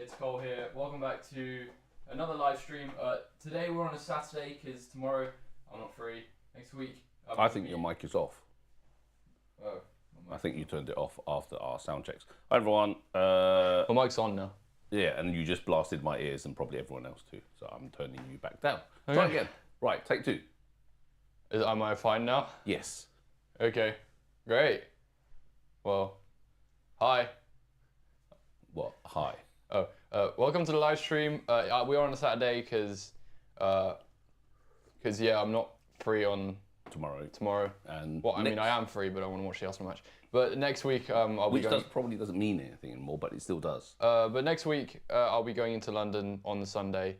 it's Cole here. Welcome back to another live stream. Today we're on a Saturday because tomorrow I'm not free. Next week I think your mic is off. Oh, I think you turned it off after our sound checks. Hi everyone. My mic's on now. Yeah, and you just blasted my ears and probably everyone else too. So I'm turning you back down. Okay. Try again. Right, take two. Am I fine now? Yes. Okay, great. Well, hi. What? Hi. Oh, welcome to the live stream. We are on a Saturday because yeah, I'm not free on Tomorrow. And well, I mean, I am free, but I want to watch the Arsenal match. But next week, I'll be going. Which probably doesn't mean anything anymore, but it still does. But next week, I'll be going into London on the Sunday.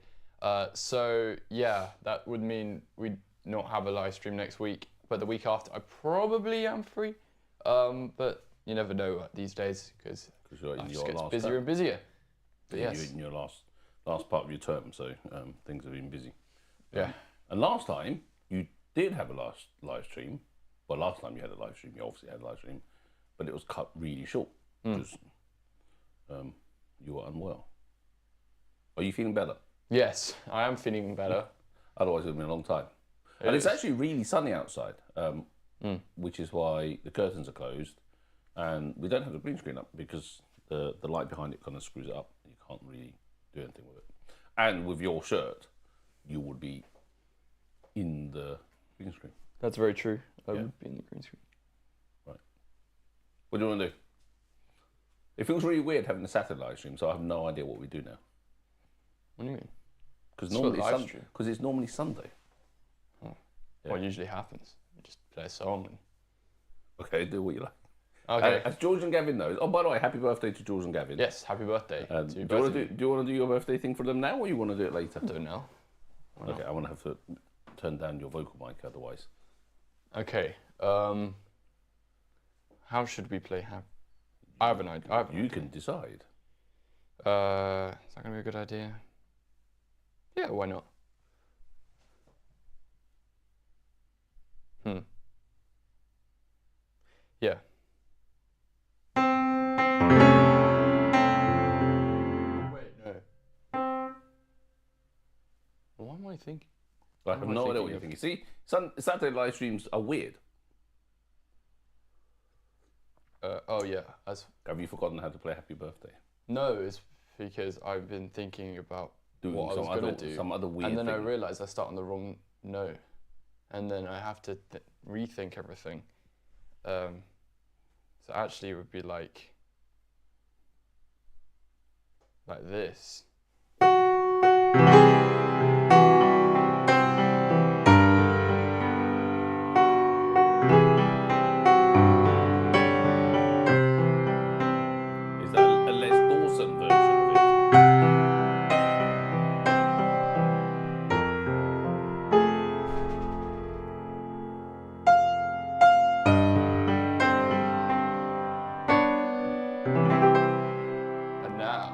So yeah, that would mean we'd not have a live stream next week. But the week after, I probably am free. But you never know these days because it just gets busier and busier. But yeah, yes. you're in your last part of your term, so things have been busy. Yeah. And last time you did have a live stream. Well, last time you had a live stream, you obviously had a live stream, but it was cut really short because you were unwell. Are you feeling better? Yes, I am feeling better. Otherwise, it would have been a long time. And it's actually really sunny outside, which is why the curtains are closed, and we don't have the green screen up because the light behind it kind of screws it up. You can't really do anything with it. And with your shirt, you would be in the green screen. That's very true. I would be in the green screen. Right. What do you want to do? It feels really weird having a Saturday live stream, so I have no idea what we do now. What do you mean? Because it's normally Sunday. Oh. Yeah. What usually happens? You just play a song and... Okay, do what you like. Okay. As George and Gavin knows. Oh, by the way, happy birthday to George and Gavin. Yes, happy birthday. Do you want to do your birthday thing for them now, or you want to do it later? Do it now. Okay, I want to have to turn down your vocal mic otherwise. Okay. How should we play happy? I have an idea. You can decide. Is that gonna be a good idea? Yeah, why not? Yeah. Wait, no. What am I thinking? I have no idea what you're thinking. See, Saturday live streams are weird. Oh yeah. Have you forgotten how to play Happy Birthday? No, it's because I've been thinking about Doing what I was going to do. Some other weird and then thing. I realised I start on the wrong note. And then I have to rethink everything. So actually it would be like this. Is that a less Dawson version of it? And now...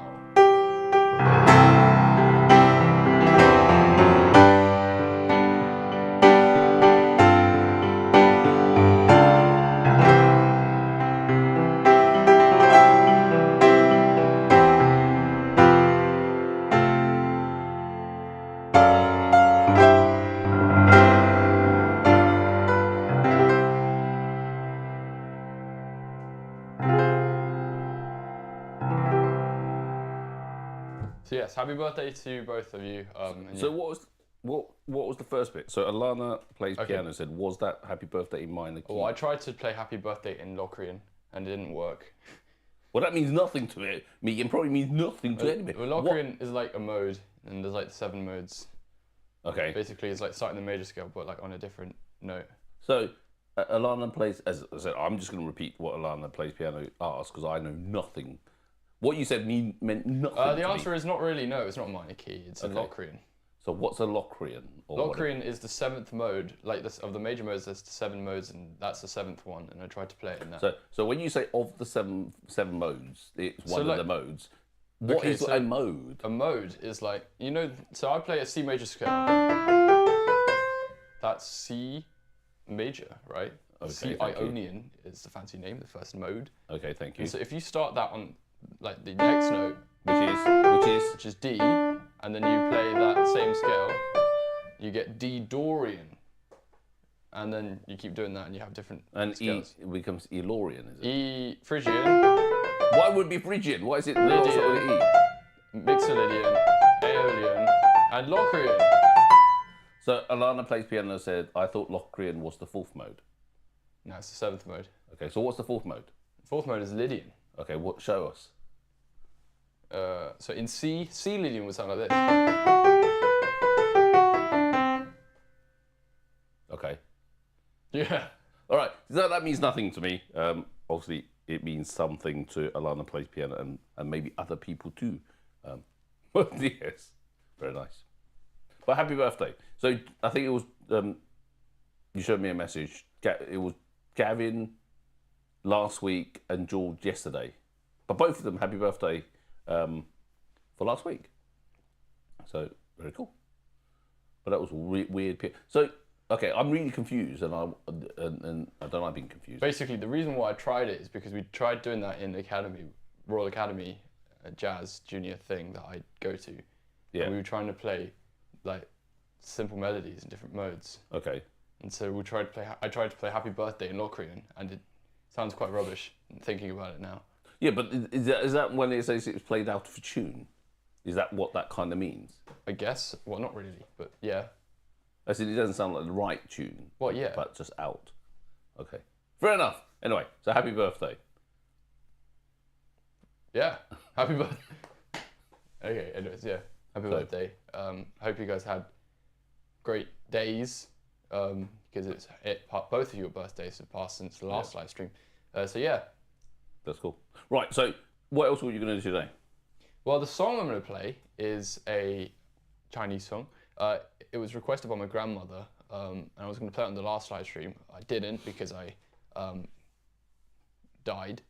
So yes, happy birthday to both of you. So what was the first bit? So Alana plays piano. Said, was that Happy Birthday in minor key? Well, I tried to play Happy Birthday in Locrian and it didn't work. Well, that means nothing to it. It probably means nothing to anybody. Well, Locrian is like a mode, and there's like 7 modes. Okay. Basically, it's like starting the major scale, but like on a different note. So Alana plays, as I said, I'm just going to repeat what Alana plays piano asked because I know nothing. What you said meant nothing. The answer is not really no. It's not a minor key. It's a Locrian. So what's a Locrian? Locrian is the 7th mode. Like this, of the major modes, there's 7 modes, and that's the 7th one. And I tried to play it in that. So when you say of the seven modes, it's one of the modes. What is a mode? A mode is like, so I play a C major scale. That's C major, right? Okay, C Ionian is the fancy name, the first mode. Okay, thank you. And so if you start that on like the next note, which is D, and then you play that same scale, you get D Dorian, and then you keep doing that, and you have different scales. E becomes Elorian, is it? E Phrygian, Why would it be Phrygian? Why is it not also with E? Mixolydian, Aeolian, and Locrian. So Alana plays piano said, I thought Locrian was the fourth mode. No, it's the seventh mode. Okay, so what's the fourth mode? Fourth mode is Lydian. Okay, show us. So in C Lydian would sound like this. Okay. Yeah. All right. So that means nothing to me. Obviously, it means something to Alana plays piano and maybe other people too. But yes, very nice. But happy birthday. So I think it was, you showed me a message. It was Gavin last week and George yesterday. But both of them, happy birthday for last week. So very cool. But that was weird. So, okay, I'm really confused and I don't like being confused. Basically, the reason why I tried it is because we tried doing that in the Academy, Royal Academy, a jazz junior thing that I go to. Yeah. And we were trying to play like simple melodies in different modes. Okay. And so I tried to play Happy Birthday in Locrian, and it sounds quite rubbish thinking about it now. Yeah, but is that when it says it's played out of tune? Is that what that kind of means? I guess. Well, not really, but yeah. I said it doesn't sound like the right tune. Well, yeah. But just out. Okay. Fair enough. Anyway, so happy birthday. Yeah. Happy birthday. Okay, anyways, yeah. Happy birthday. Hope you guys had great days, because both of your birthdays have passed since the last live stream. So yeah. That's cool. Right, so what else were you going to do today? Well, the song I'm going to play is a Chinese song. It was requested by my grandmother, and I was going to play it on the last live stream. I didn't because I died.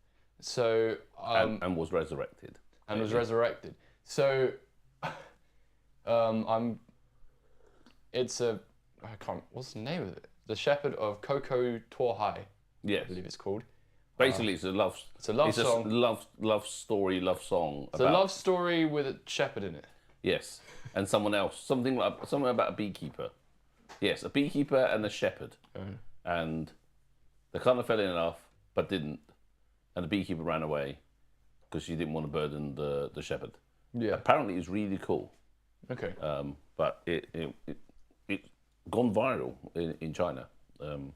So and was resurrected. And was resurrected. So what's the name of it? The Shepherd of Coco Hai. Yes. I believe it's called. Basically, it's a love song. A love story, love song. It's a love story with a shepherd in it. Yes, and someone else, something about a beekeeper. Yes, a beekeeper and a shepherd, and they kind of fell in love, but didn't, and the beekeeper ran away because she didn't want to burden the shepherd. Yeah. Apparently, it's really cool. Okay. But it gone viral in China, and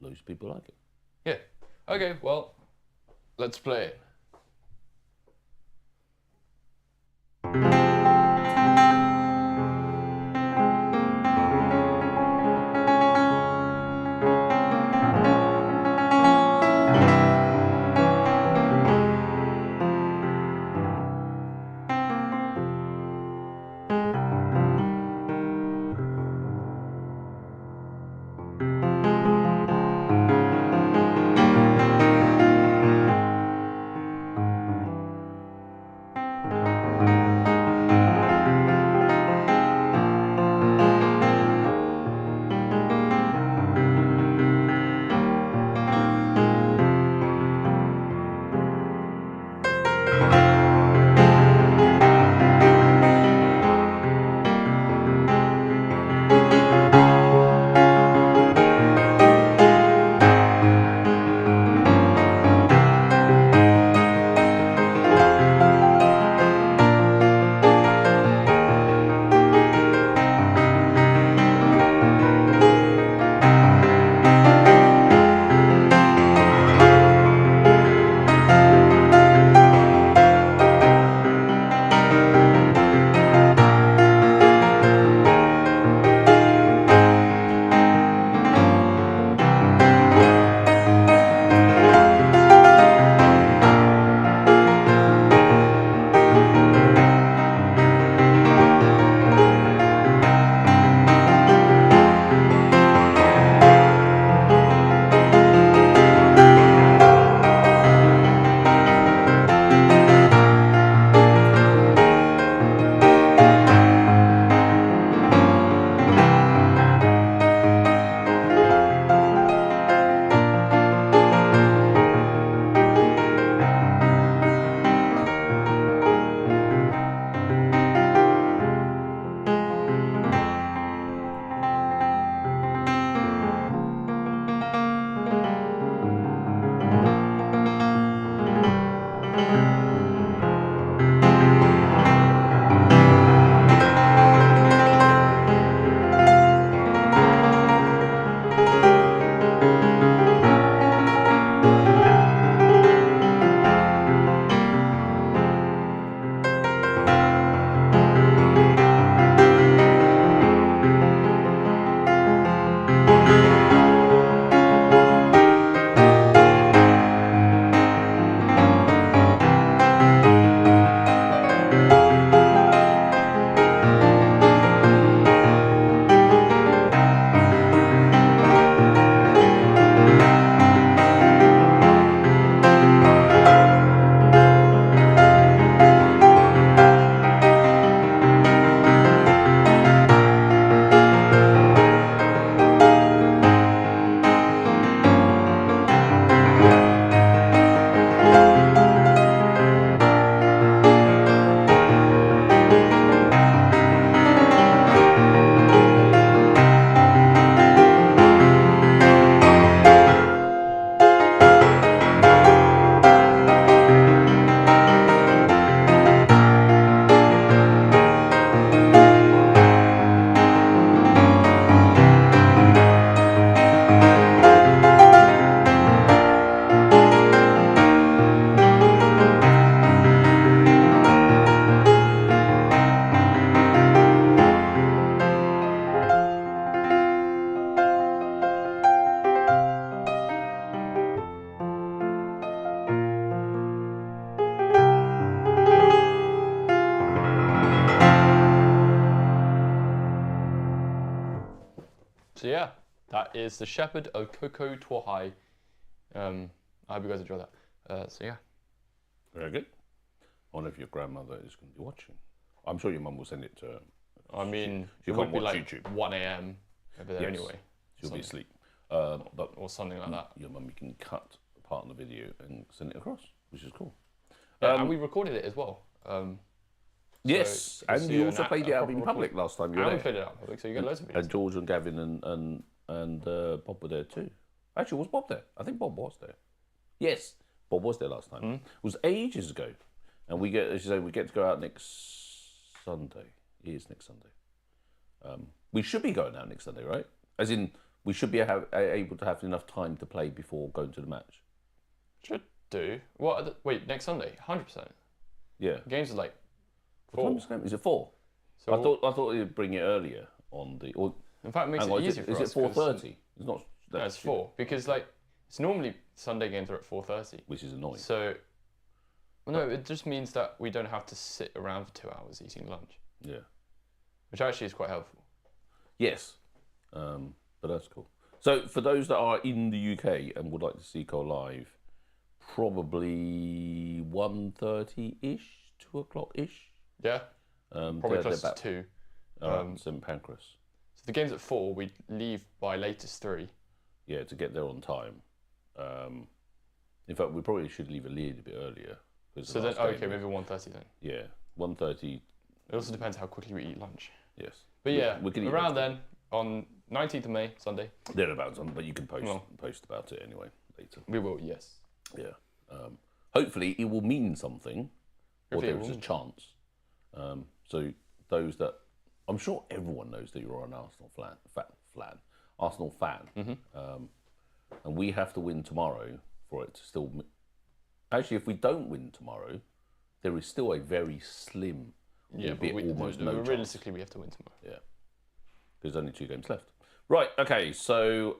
loads of people like it. Yeah. Okay, well, let's play it. So yeah, that is the Shepherd of Coco Tuahai. I hope you guys enjoy that. So yeah. Very good. I wonder if your grandmother is going to be watching. I'm sure your mum will send it to her. I mean, she it can't would be watch like YouTube. 1 a.m. over there Yes. anyway. She'll be Something. asleep. But Or something like that. your mum can cut part of the video and send it across, which is cool. Yeah, and we recorded it as well. Yes, you'll and see you a also played it out proper in public last time you were And we there. played it out in public, so you get loads of videos. And George and Gavin and Bob were there too. Actually, was Bob there? I think Bob was there. Yes, Bob was there last time. It was ages ago. And we get, as you say, we get to go out next Sunday. It is next Sunday. We should be going out next Sunday, right? As in, we should be able to have enough time to play before going to the match. Should do. What? Wait, next Sunday? 100%. Yeah. The games are like What 4. time is it? Is it 4? So I thought you'd bring it earlier on the. Or, in fact, it makes hang on, it easier for us. is it 4:30? It's not. No, it's 4 because like it's normally Sunday games are at 4:30. Which is annoying. So, well, no, it just means that we don't have to sit around for 2 hours eating lunch, Yeah. which actually is quite helpful. Yes, but that's cool. So for those that are in the UK and would like to see Cole live, probably 1:30-ish, 2 o'clock-ish. Yeah, probably they're close to about 2. St Pancras. So the game's at 4. We leave by latest 3. Yeah, to get there on time. In fact, we probably should leave a little bit earlier. So then, okay, maybe 1:30 then. Yeah, 1:30. It also depends how quickly we eat lunch. Yes. But yeah, we can eat around lunch. then, on 19th of May, Sunday. Thereabouts, but you can post Well. post about it anyway later. We will, yes. Yeah. Hopefully, it will mean something, or Hopefully it there is a will. chance. So those that, I'm sure everyone knows that you're an Arsenal Arsenal fan, and we have to win tomorrow for it to still. Actually, if we don't win tomorrow, there is still a very slim, Yeah, but albeit almost no chance. realistically, we have to win tomorrow. Yeah, there's only 2 games left. Right. Okay. So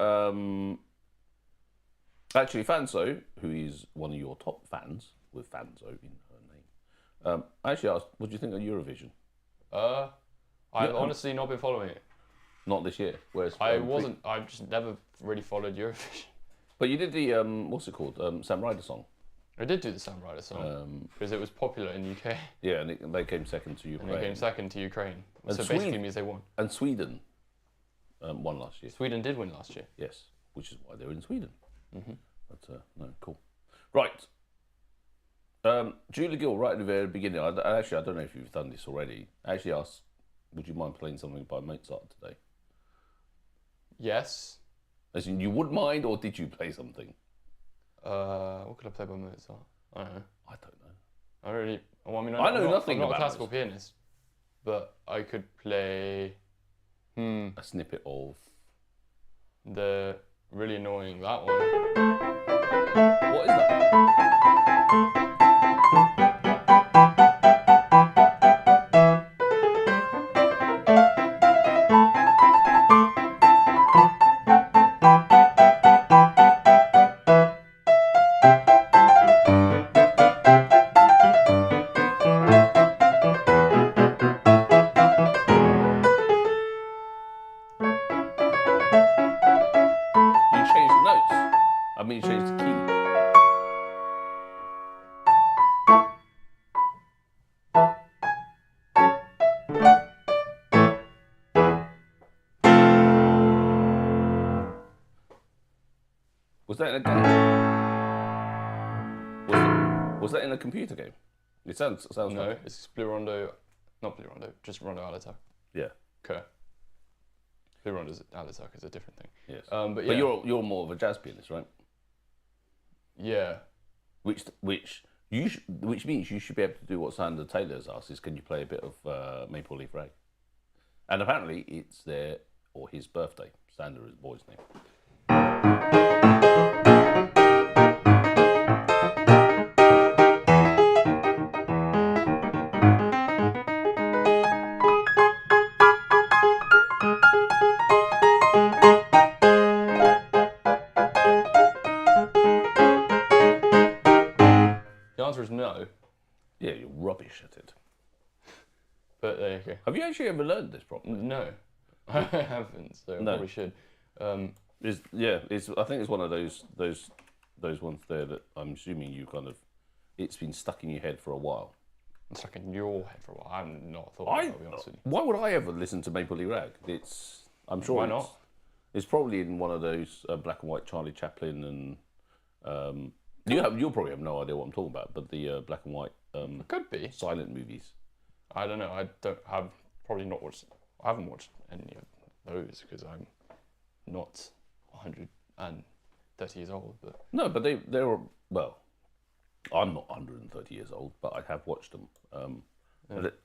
actually, Fanzo, who is one of your top fans with Fanzo in her name, actually asked, "What do you think of Eurovision?" I've honestly not been following it. Not this year. Whereas I've just never really followed Eurovision. But you did the what's it called? Sam Ryder song. I did do the Sam Ryder song because it was popular in the UK Yeah, and they came second to and Ukraine. they came second to Ukraine. And So Sweden. basically means they won. And Sweden won last year. Sweden did win last year. Yes, which is why they're in Sweden. But no, cool. Right. Julie Gill, right at the very beginning. I don't know if you've done this already. I actually asked, "Would you mind playing something by Mozart today?" Yes. As in, you would mind, or did you play something? What could I play by Mozart? I don't know. I don't know. I really. Well, I mean, I know nothing I'm not about a classical pianist, but I could play. A snippet of. The really annoying that one. What is that? You changed the notes. I mean, you changed the key. Was that in a game? Was that in a computer game? It sounds No, like it's Blue Rondo, not Blue Rondo, just Rondo Alatar. yeah. Okay. Blue Rondo Alatar is a different thing. Yes. But yeah, But you're more of a jazz pianist, right? yeah. Which means you should be able to do what Sander Taylor's asked is, can you play a bit of Maple Leaf Rag? And apparently it's their or his birthday. Sander is the boy's name. The answer is no. Yeah, you're rubbish at it. But there you go. Have you actually ever learned this properly? No, I haven't. So I No. probably should. I think it's one of those ones there that I'm assuming you kind of, it's been stuck in your head for a while. It's stuck in your head for a while. I have not thought of it, I'll be honest with you. Why would I ever listen to Maple Leaf Rag? I'm sure. Why not? It's probably in one of those black and white Charlie Chaplin and you'll probably have no idea what I'm talking about, but the black and white It could be. silent movies. I don't know. I haven't watched any of those because I'm not 130 years old. But No, but they were, well, I'm not 130 years old, but I have watched them, and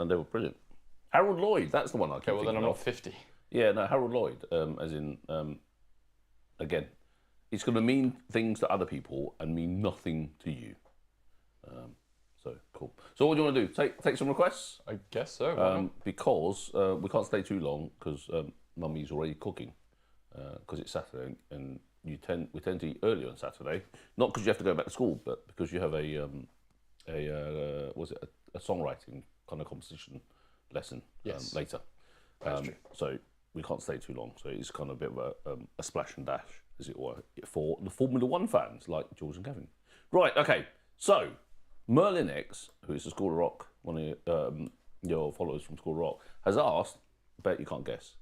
they were brilliant. Harold Lloyd, that's the one I keep okay, well then thinking I'm of. not 50. Yeah, no, Harold Lloyd, as in, again, it's going to mean things to other people and mean nothing to you. So, cool. So what do you want to do? Take some requests? I guess so. Why not? Because we can't stay too long because Mummy's already cooking because it's Saturday and we tend to eat early on Saturday. Not because you have to go back to school, but because you have a songwriting kind of composition lesson Yes. later. That's true. So we can't stay too long. So it's kind of a bit of a splash and dash, as it were, for the Formula One fans like George and Kevin. Right. Okay. So Merlin X, who is a School of Rock, one of your followers from School of Rock, has asked. Bet you can't guess.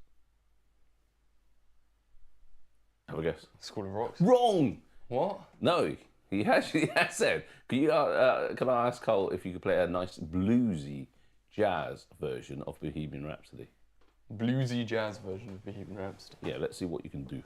Have a guess. School of Rocks. Wrong. What? No, he actually has said. Can I ask Cole if you could play a nice bluesy jazz version of Bohemian Rhapsody? Bluesy jazz version of Bohemian Rhapsody. Yeah, let's see what you can do.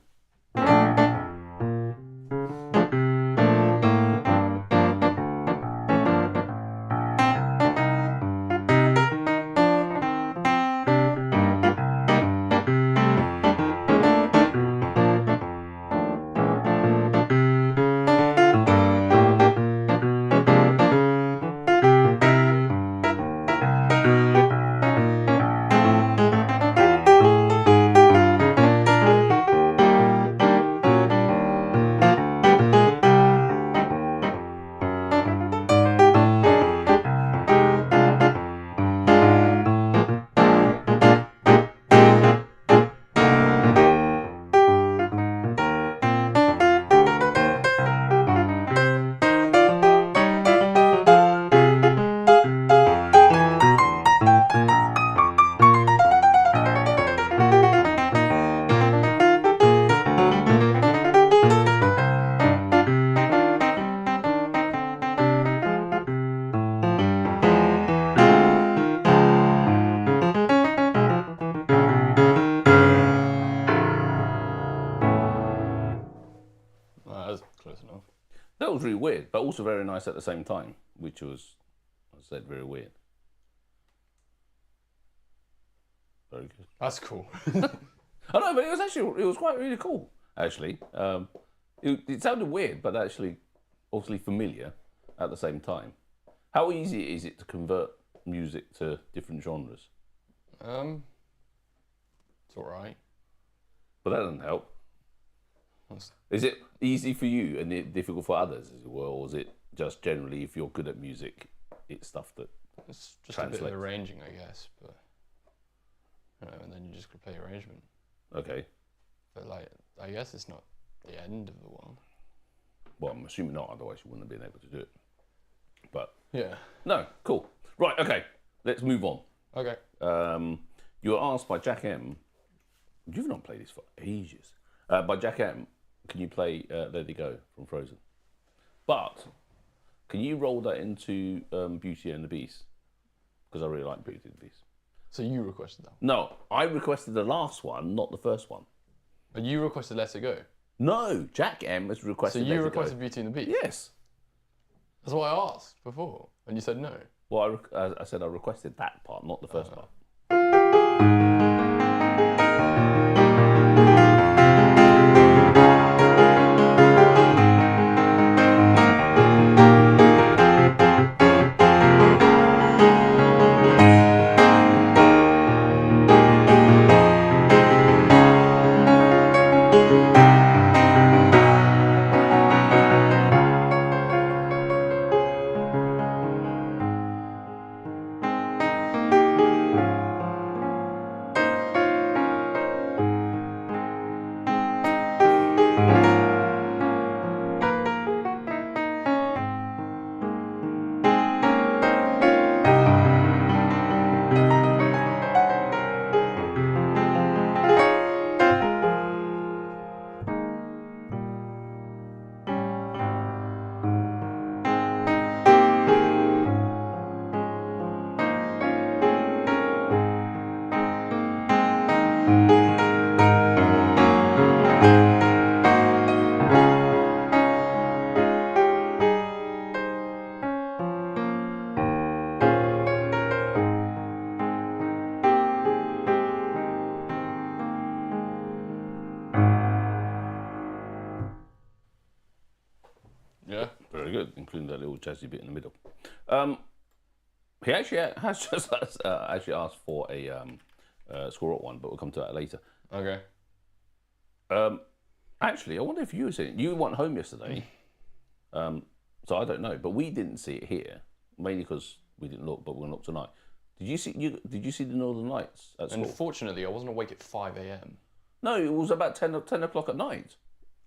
That's close enough. That was really weird, but also very nice at the same time, which was, as I said, very weird. Very good. That's cool. I know, but it was quite really cool, actually. It sounded weird, but actually, obviously familiar at the same time. How easy is it to convert music to different genres? It's alright. But that doesn't help. Is it easy for you and it difficult for others, as it were, or is it just generally, if you're good at music, it's stuff that It's just a bit of arranging, I guess, but and then you just could play arrangement. Okay. But like, I guess it's not the end of the world. Well, I'm assuming not, otherwise you wouldn't have been able to do it. But Yeah. no, cool. Right, okay, let's move on. Okay. You were asked by Jack M. You've not played this for ages. By Jack M. Can you play Let It Go from Frozen? But can you roll that into Beauty and the Beast? Because I really like Beauty and the Beast. So you requested that one. No, I requested the last one, not the first one. But you requested Let It Go. No, Jack M has So requested you Let It requested Go. Beauty and the Beast? Yes. That's what I asked before, and you said no. Well, I said I requested that part, not the first part. Yeah. Very good, including that little jazzy bit in the middle. He actually has just actually asked for a Score Up one, but we'll come to that later. Okay. Actually, I wonder if you were seeing it. You weren't home yesterday, so I don't know. But we didn't see it here, mainly because we didn't look. But we'll look tonight. Did you see the Northern Lights at school? Unfortunately, I wasn't awake at 5 a.m. No, it was about 10 o'clock at night.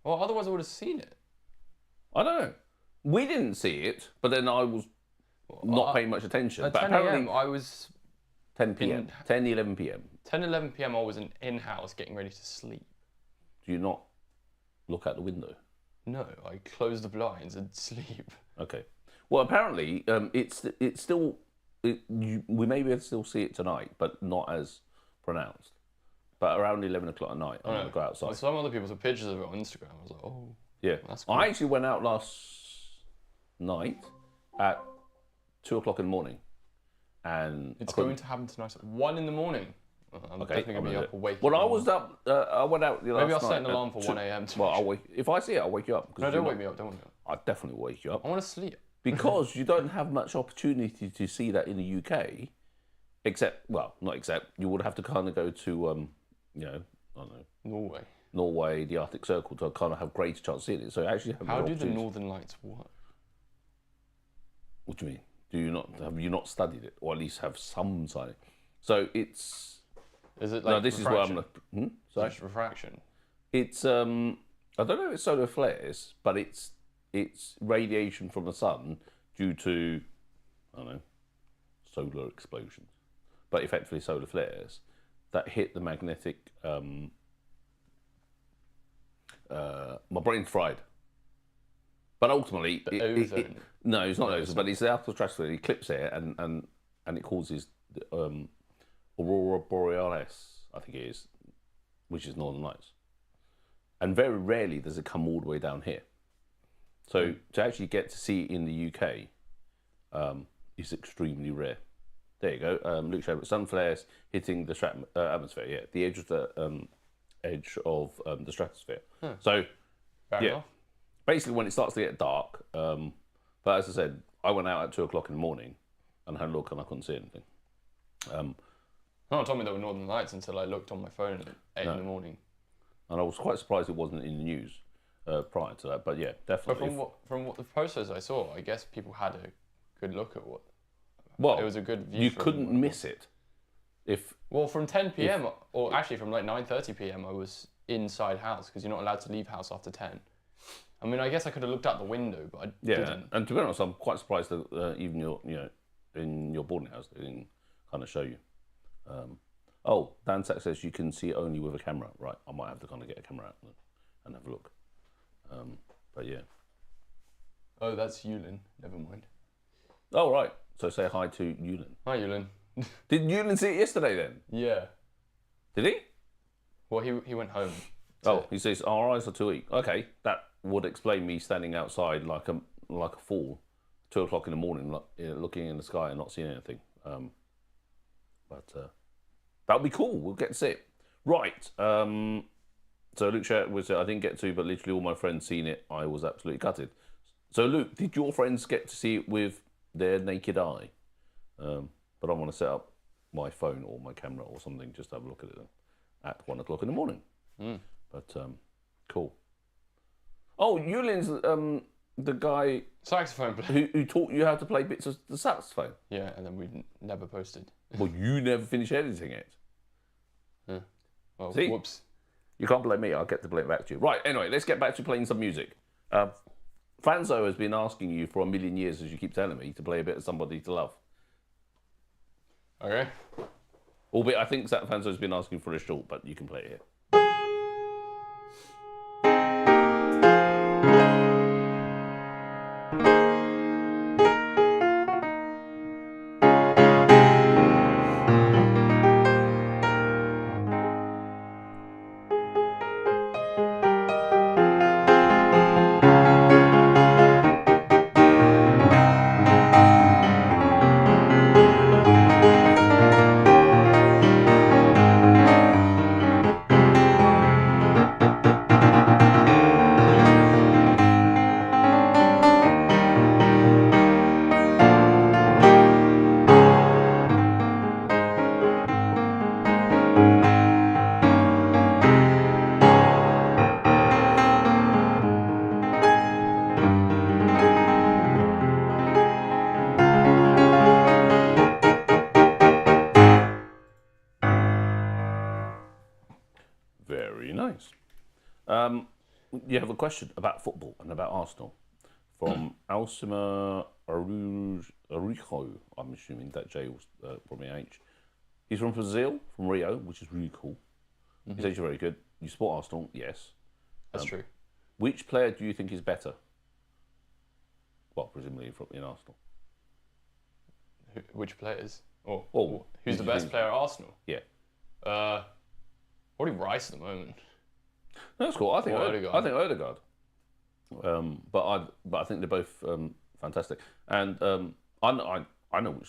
Well, otherwise I would have seen it. I don't know. We didn't see it, but then I was not paying much attention. At But 10 apparently, a.m. I was 10 p.m., 10, 11 p.m. 10, 11 p.m. I was in-house getting ready to sleep. Do you not look out the window? No, I closed the blinds and sleep. Okay. Well, apparently, it's still we may be able to still see it tonight, but not as pronounced. But around 11 o'clock at night, I'm going to go outside. Well, some other people took pictures of it on Instagram. I was like, oh, Yeah. that's cool. I actually went out last night at 2 o'clock in the morning, and It's going to happen tonight at 1 in the morning. I'm definitely going to be up awake. Well, I was up. I went out. Maybe I'll set an alarm for 1 a.m. Well, I'll wake. If I see it, I'll wake you up. No, don't wake me up. Don't wake me up. I definitely wake you up I want to sleep. because you don't have much opportunity to see that in the UK, except not except you would have to kind of go to I don't know, Norway, the Arctic Circle to kind of have greater chance of seeing it. So actually, how do the Northern Lights work? What do you mean? Have you not studied it, or at least have some sign? So it's. Is it like No, this refraction? is where I'm. Sorry. Just refraction. It's I don't know if it's solar flares, but it's radiation from the sun due to I don't know solar explosions, but effectively solar flares that hit the magnetic. My brain's fried. But ultimately, no, it's not ozone, but it's the outer stratosphere. It clips it, and it causes aurora borealis, I think it is, which is Northern Lights. And very rarely does it come all the way down here. So to actually get to see it in the UK is extremely rare. There you go. Luke showed sun flares hitting the atmosphere. Yeah, the edge of the the stratosphere. So Fair enough. basically when it starts to get dark. But as I said, I went out at 2 o'clock in the morning and had a look and I couldn't see anything. No one told me there were Northern Lights until I looked on my phone at 8 in the morning. And I was quite surprised it wasn't in the news prior to that. But yeah, definitely. But from what the posters I saw, I guess people had a good look at what. Well, it was a good view. You couldn't miss it. Well, from 10 p.m. or actually from like 9:30 p.m. I was inside house because you're not allowed to leave house after 10. I mean, I guess I could have looked out the window, but I didn't. And to be honest, I'm quite surprised that even in your boarding house they didn't kind of show you. Dan Sack says you can see it only with a camera. Right, I might have to kind of get a camera out and have a look. But yeah. Oh, that's Yulin. Never mind. Oh right. So say hi to Yulin. Hi, Yulin. Did Yulin see it yesterday then? Yeah. Did he? Well, he went home. He says our eyes are too weak. Okay, that would explain me standing outside like a fool, 2 o'clock in the morning, looking in the sky and not seeing anything. But that would be cool. We'll get to see it. Right. So Luke shared was I didn't get to, but literally all my friends seen it. I was absolutely gutted. So Luke, did your friends get to see it with their naked eye? But I want to set up my phone or my camera or something just to have a look at it at 1 o'clock in the morning. But cool. Oh, Yulin's the guy Saxophone player. who taught you how to play bits of the saxophone. Yeah, and then we never posted. Well, you never finished editing it. Yeah. Well, See? whoops. You can't blame me. I'll get to blame back to you. Right. Anyway, let's get back to playing some music. Fanzo has been asking you for a million years, as you keep telling me, to play a bit of Somebody to Love. Okay. Albeit, I think Zach Fanzo's been asking for a short, but you can play it here. Very nice. You have a question about football and about Arsenal from Alcima Arijo. I'm assuming that J was probably H. He's from Brazil, from Rio, which is really cool. He says you're very good. You support Arsenal, yes. That's true. Which player do you think is better? Well, presumably in Arsenal. Which players? Or who who's the do you best think? player at Arsenal? Yeah. Probably Rice at the moment. That's cool. I think Or Odegaard. I think Odegaard. But I think they're both fantastic. And I know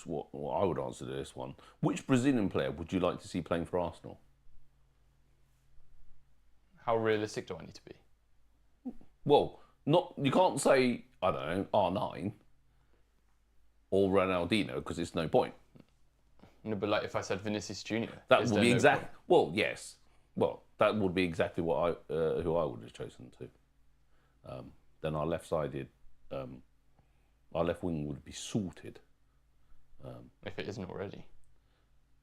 what I would answer to this one. Which Brazilian player would you like to see playing for Arsenal? How realistic do I need to be? Well, you can't say, I don't know, R9 or Ronaldinho because it's no point. No, but like if I said Vinicius Junior, That would be exactly. Well, yes. Well, that would be exactly what who I would have chosen too. Then our left-sided, our left wing would be sorted. If it isn't already.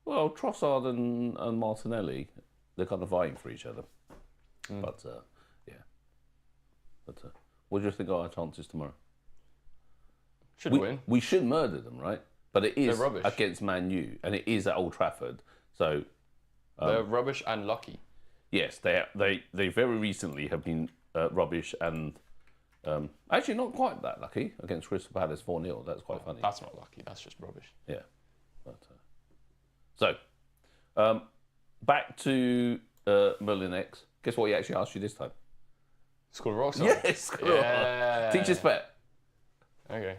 Well, Trossard and Martinelli, they're kind of vying for each other. But yeah. But what do you think are our chances tomorrow? Should win. We should murder them, right? But it is rubbish. against Man U, and it is at Old Trafford. So They're rubbish and lucky. yes, they very recently have been rubbish and actually not quite that lucky against Crystal Palace 4-0. That's quite funny. That's not lucky. That's just rubbish. Yeah. But, so back to Merlin X. Guess what he actually asked you this time? Score a rock song. Yes, Yeah. Teacher's pet. Okay.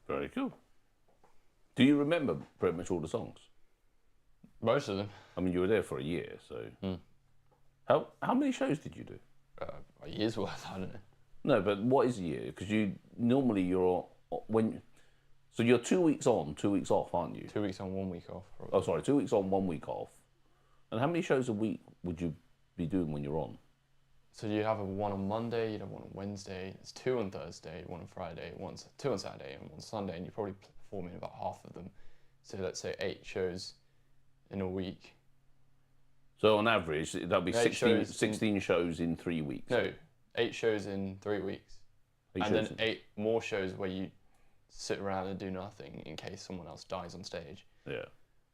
Very cool. Do you remember pretty much all the songs? Most of them. I mean, you were there for a year, so. How many shows did you do? A year's worth, I don't know. No, but what is a year? Because so you're 2 weeks on, 2 weeks off, aren't you? 2 weeks on, 1 week off. Probably. Oh, sorry, 2 weeks on, 1 week off. And how many shows a week would you be doing when you're on? So you have one on Monday, you'd have one on Wednesday, there's 2 on Thursday, 1 on Friday, 2 on Saturday, and 1 on Sunday, and you probably perform in about half of them. So let's say 8 shows in a week. So on average, that'll be 8 16 shows in 3 weeks. No, 8 shows in 3 weeks. And then 8 more shows where you sit around and do nothing in case someone else dies on stage. Yeah.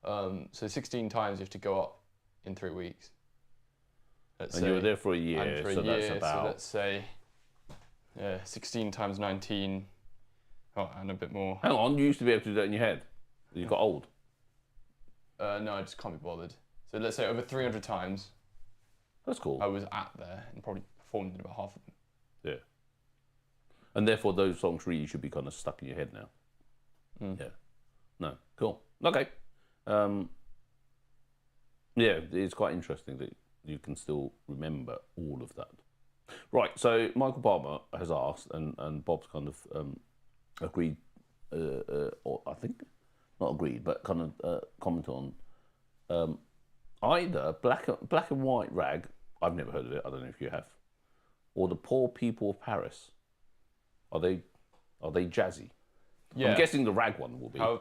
So 16 times you have to go up in 3 weeks. And you were there for a year, so that's about... So let's say 16 times 19, and a bit more. Hang on, you used to be able to do that in your head. You got old. No, I just can't be bothered. So let's say over 300 times. That's cool. I was at there and probably performed in about half of them. Yeah. And therefore, those songs really should be kind of stuck in your head now. Yeah. No, cool. Okay. Yeah, it's quite interesting that you can still remember all of that. Right, so Michael Palmer has asked, and Bob's kind of agreed, or I think, not agreed, but kind of commented on either Black and White Rag, I've never heard of it, I don't know if you have, or The Poor People of Paris. Are they jazzy? Yeah. I'm guessing the Rag one will be. I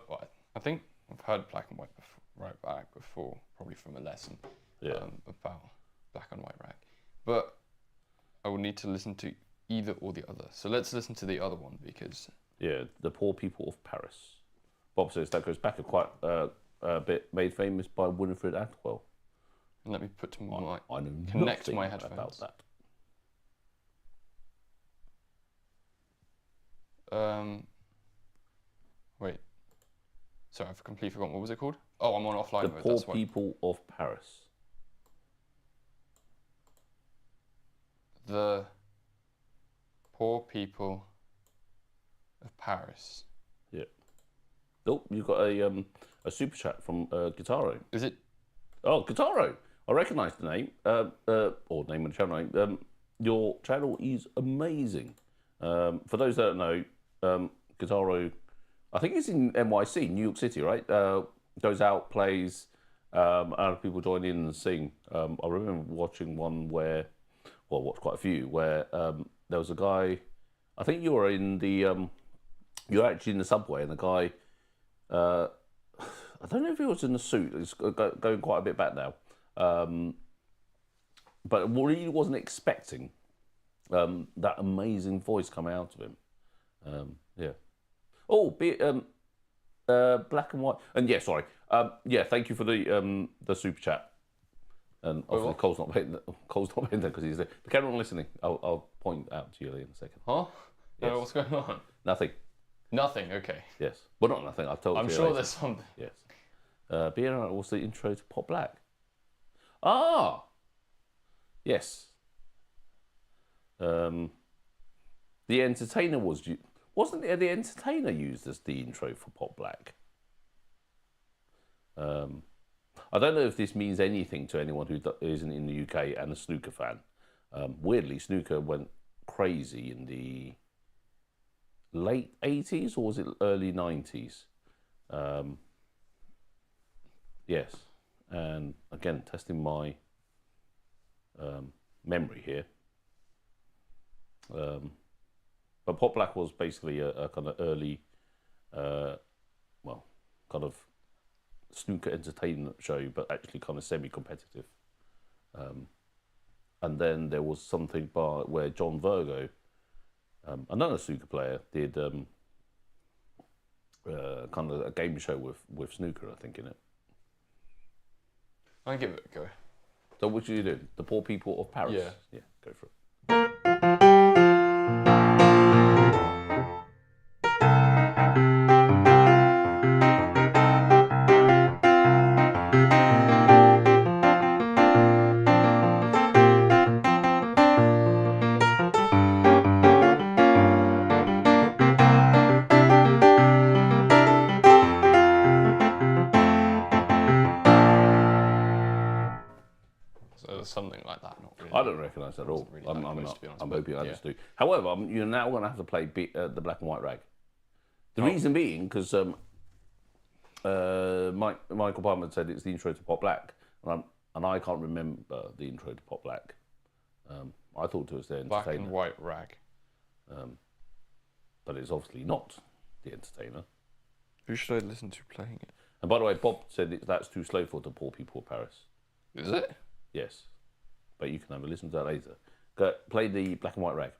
think I've heard Black and White Right Back before, probably from a lesson about Black and White Rag. But I will need to listen to either or the other. So let's listen to the other one because... Yeah, The Poor People of Paris. Bob says that goes back quite a bit, made famous by Winifred Atwell. And let me put to my... I know connect my headphones. About that. Wait. Sorry, I've completely forgotten. What was it called? Oh, I'm on offline The mode. Poor That's why. People of Paris. The Poor People of Paris. Yeah. Oh, you've got a super chat from Guitaro. Is it? Oh, Guitaro. I recognise the name, or name of the channel name. Your channel is amazing. For those that don't know, Guitaro, I think he's in NYC, New York City, right? Goes out, plays, other people join in and sing. I remember watching one where, well, watched quite a few, where there was a guy, I think you were in the, you were actually in the subway, and the guy, I don't know if he was in the suit, it's going quite a bit back now, but really wasn't expecting that amazing voice coming out of him. Yeah. Oh, Black and White, and yeah, sorry. Yeah, thank you for the super chat. And obviously Cole's not paying there because he's there. But carry on listening. I'll point out to you in a second. Huh? Yes. What's going on? Nothing. Nothing. Okay. Yes. Well, not nothing. I've told you. I'm sure there's something. Yes. BNR was the intro to Pop Black. Ah. Yes. The Entertainer wasn't it the Entertainer used as the intro for Pop Black? I don't know if this means anything to anyone who isn't in the UK and a snooker fan. Weirdly, snooker went crazy in the late 80s, or was it early 90s? Yes. And again, testing my memory here. But Pop Black was basically a kind of early, well, kind of snooker entertainment show, but actually kind of semi-competitive. And then there was something where John Virgo, another snooker player, did kind of a game show with snooker, I think, in it. I'll give it a go. So what should you do? The Poor People of Paris? Yeah. Yeah, go for it. Something like that, not really. I don't recognise that at all. Really I'm hoping I just do. However, you're now going to have to play the Black and White Rag. The reason being, because Michael Palmer said it's the intro to Pop Black, and I can't remember the intro to Pop Black. I thought it was the Entertainer. Black and White Rag. But it's obviously not the Entertainer. Who should I listen to playing it? And by the way, Bob said that's too slow for the Poor People of Paris. Is it? Yes, but you can have a listen to that later. Play the Black and White Rag.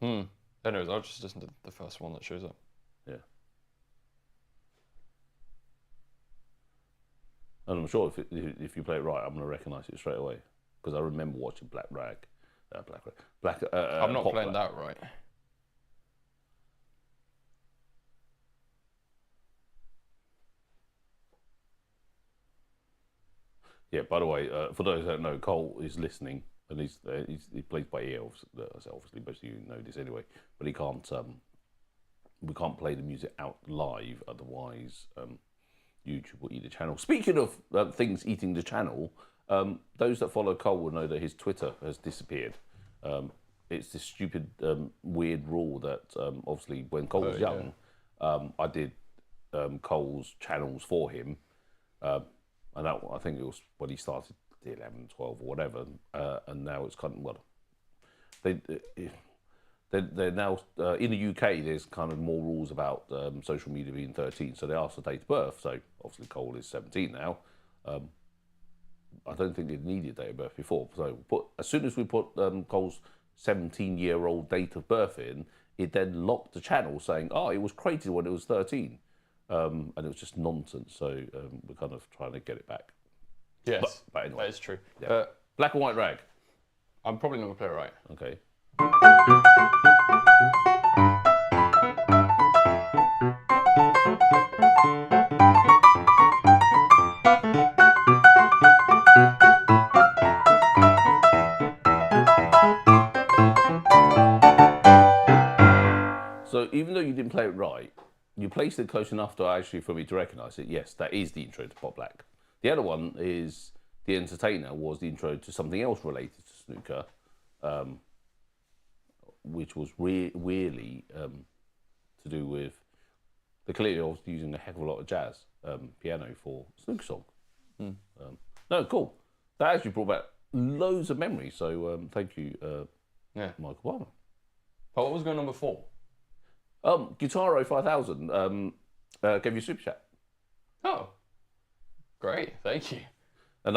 Anyways, I'll just listen to the first one that shows up. Yeah. And I'm sure if you play it right, I'm going to recognise it straight away because I remember watching Black Rag. I'm not playing that right. Yeah. By the way, for those that don't know, Cole is listening, and he plays by ear. Obviously, most of you know this anyway. But he can't. We can't play the music out live, otherwise YouTube will eat the channel. Speaking of things eating the channel, those that follow Cole will know that his Twitter has disappeared. It's this stupid, weird rule that obviously when Cole was young, I did Cole's channels for him. And that, I think it was when he started the 11, 12 or whatever, and now it's kind of, well, they're now, in the UK, there's kind of more rules about social media being 13, so they ask for date of birth, so obviously Cole is 17 now. I don't think they needed date of birth before, so as soon as we put Cole's 17-year-old date of birth in, it then locked the channel saying, oh, it was created when it was 13. And it was just nonsense, so we're kind of trying to get it back. Yes, but anyway, that is true. Yeah. Black and White Rag. I'm probably not going to play it right. Okay. So even though you didn't play it right, you placed it close enough to actually for me to recognise it. Yes, that is the intro to Pop Black. The other one is The Entertainer, was the intro to something else related to snooker, which was weirdly to do with, they clearly was using a heck of a lot of jazz piano for snooker song. No, cool. That actually brought back loads of memories, so thank you, Michael Palmer. But what was going on before? Guitaro 5000 gave you a super chat. Oh, great, thank you. And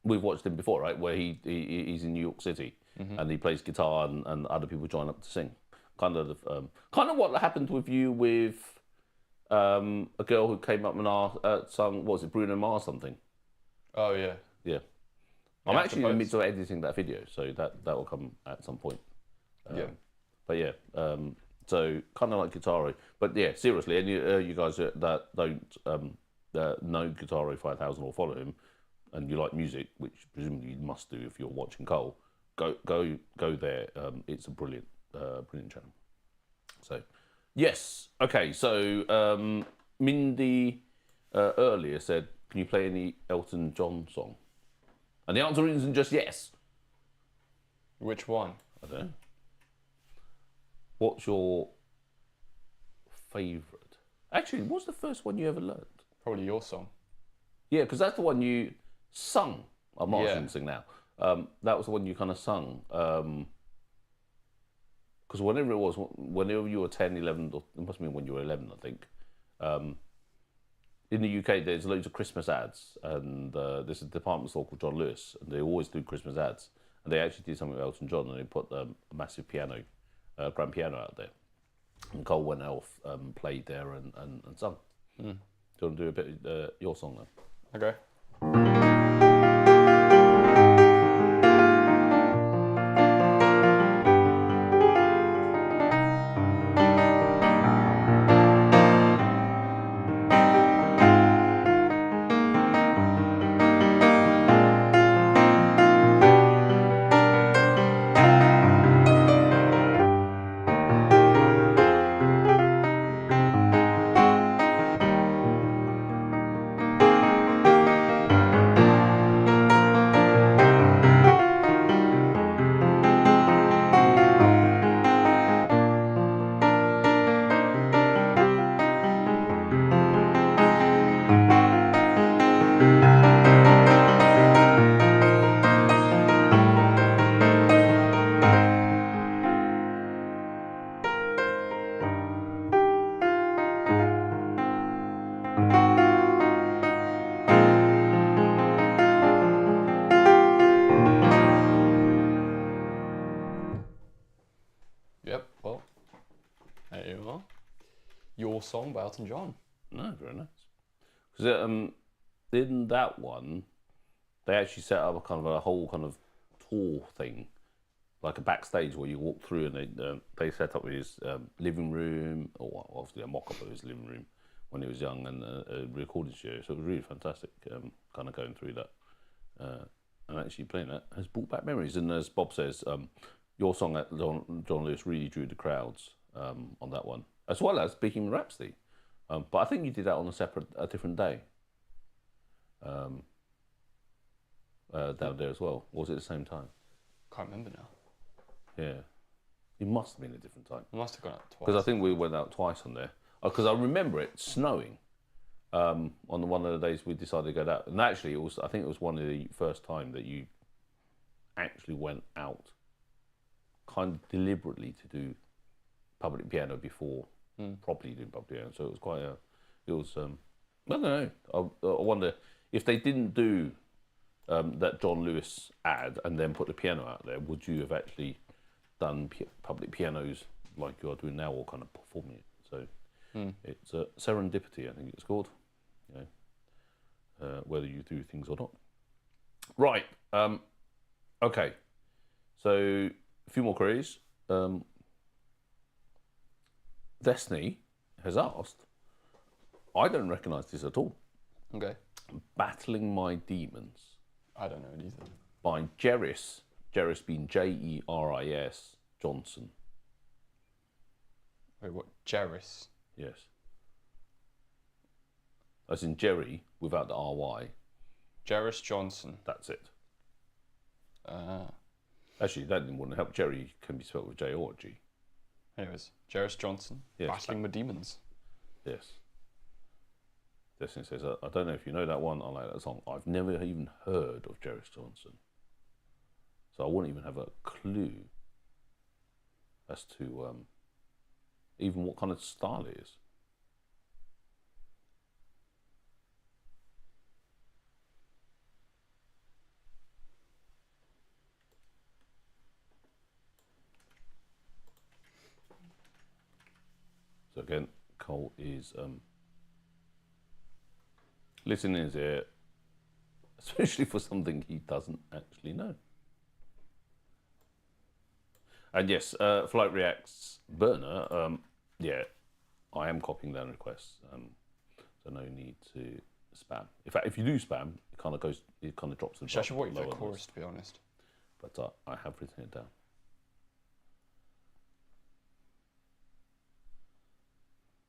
we've watched him before, right? Where he's in New York City and he plays guitar and other people join up to sing. Kind of what happened with you with a girl who came up and sung, what was it, Bruno Mars something? Oh yeah. Yeah. I'm actually in the midst of editing that video, so that will come at some point. Yeah. But yeah, so kind of like Guitaro. But yeah, seriously, and you guys that don't know Guitaro 5000 or follow him, and you like music, which presumably you must do if you're watching Cole, go there. It's a brilliant channel. So yes, okay. So Mindy earlier said, "Can you play any Elton John song?" And the answer isn't just yes. Which one? I don't know. What's your favourite? Actually, what's the first one you ever learned? Probably your song. Yeah, because that's the one you sung. I'm not Yeah. going to sing now. That was the one you kind of sung. Because whenever it was, whenever you were 10, 11, or it must have been when you were 11, I think. In the UK, there's loads of Christmas ads, and there's a department store called John Lewis, and they always do Christmas ads. And they actually did something with Elton John, and they put a massive piano, grand piano out there. And Cole went off, played there and sung. Do you want to do a bit of your song then? Okay. Your Song by Elton John. No, very nice. Because in that one, they actually set up a whole kind of tour thing, like a backstage where you walk through, and they set up his living room, or obviously a mock-up of his living room when he was young, and a recording studio. So it was really fantastic, kind of going through that. And actually playing that has brought back memories. And as Bob says, Your Song at John Lewis really drew the crowds on that one, as well as Bohemian Rhapsody. But I think you did that on a different day down there as well. Or was it the same time? Can't remember now. Yeah. It must have been a different time. I must have gone out twice. Because I think we went out twice on there. Because I remember it snowing on one of the days we decided to go out. And actually, I think it was one of the first time that you actually went out kind of deliberately to do public piano before properly doing public piano. So it was quite I don't know. I wonder if they didn't do that John Lewis ad and then put the piano out there, would you have actually done public pianos like you are doing now, or kind of performing it? So it's serendipity, I think it's called. You know, whether you do things or not. Right. Okay. So a few more queries. Destiny has asked, I don't recognise this at all. Okay. Battling My Demons I don't know it either. by Jeris being Jeris Johnson. Wait, what? Jeris? Yes. As in Jerry without the RY. Jeris Johnson. That's it. Ah. Actually, that wouldn't help. Jerry can be spelled with J or G. Anyways, Jeris Johnson. Yes. Battling with Demons. Yes. Destiny says, I don't know if you know that one. I like that song. I've never even heard of Jeris Johnson. So I wouldn't even have a clue as to even what kind of style it is. So again, Cole is listening in his ear, especially for something he doesn't actually know. And yes, Flight Reacts burner. Yeah, I am copying down requests, so no need to spam. In fact, if you do spam, it kind of drops the. I should wait for the chorus, to be honest. But I have written it down.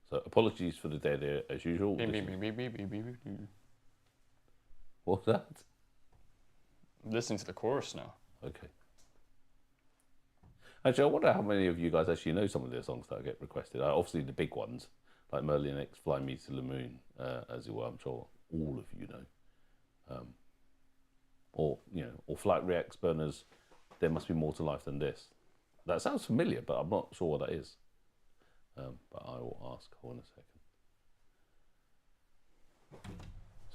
So apologies for the dead air as usual. What's that? I'm listening to the chorus now. Okay. Actually, I wonder how many of you guys actually know some of the songs that get requested. Obviously, the big ones, like Merlin X, Fly Me to the Moon, as it were. I'm sure all of you know. Or Flight Reacts burners, There Must Be More to Life Than This. That sounds familiar, but I'm not sure what that is. But I will ask her in a second.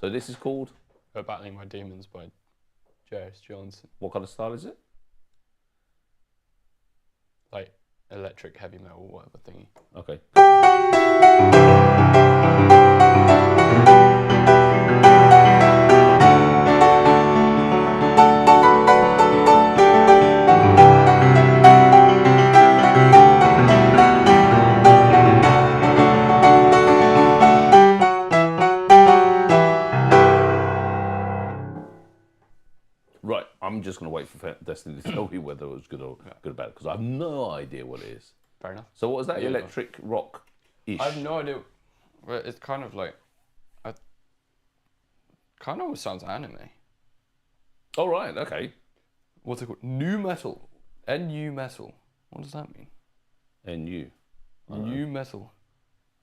So this is called? Battling My Demons by Jeris Johnson. What kind of style is it? Like electric heavy metal, whatever thingy. Okay. Right, I'm just going to wait for Destiny to tell me whether it was good or bad, because I have no idea what it is. Fair enough. So what was that? Electric rock-ish? I have no idea. Well, it's kind of like, kind of sounds anime. Oh, right, okay. What's it called? New metal. NU metal. What does that mean? NU. New metal.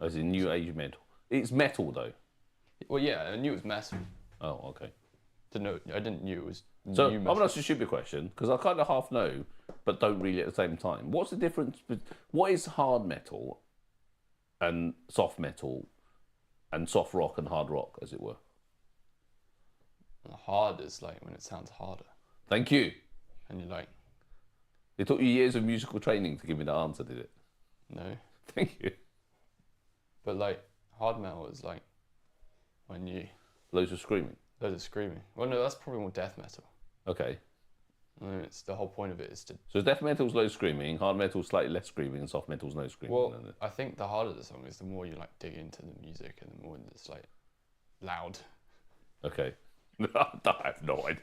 As in new age metal. It's metal, though. Well, yeah, I knew it was metal. Oh, okay. I didn't knew it was So new I'm metal. going to ask you a stupid question, because I kind of half know, but don't really at the same time. What's the difference? What is hard metal and soft metal and soft rock and hard rock, as it were? Hard is like when it sounds harder. Thank you. And you're like, It took you years of musical training to give me that answer, did it? no. Thank you. But like hard metal is like when you Loads of screaming. loads of screaming. Well, no, that's probably more death metal. Okay. I mean, it's the whole point of it is to. So death metal's low screaming, hard metal's slightly less screaming, and soft metal's no screaming. Well, I think the harder the song is, the more you like dig into the music, and the more it's like loud. Okay. I have no idea.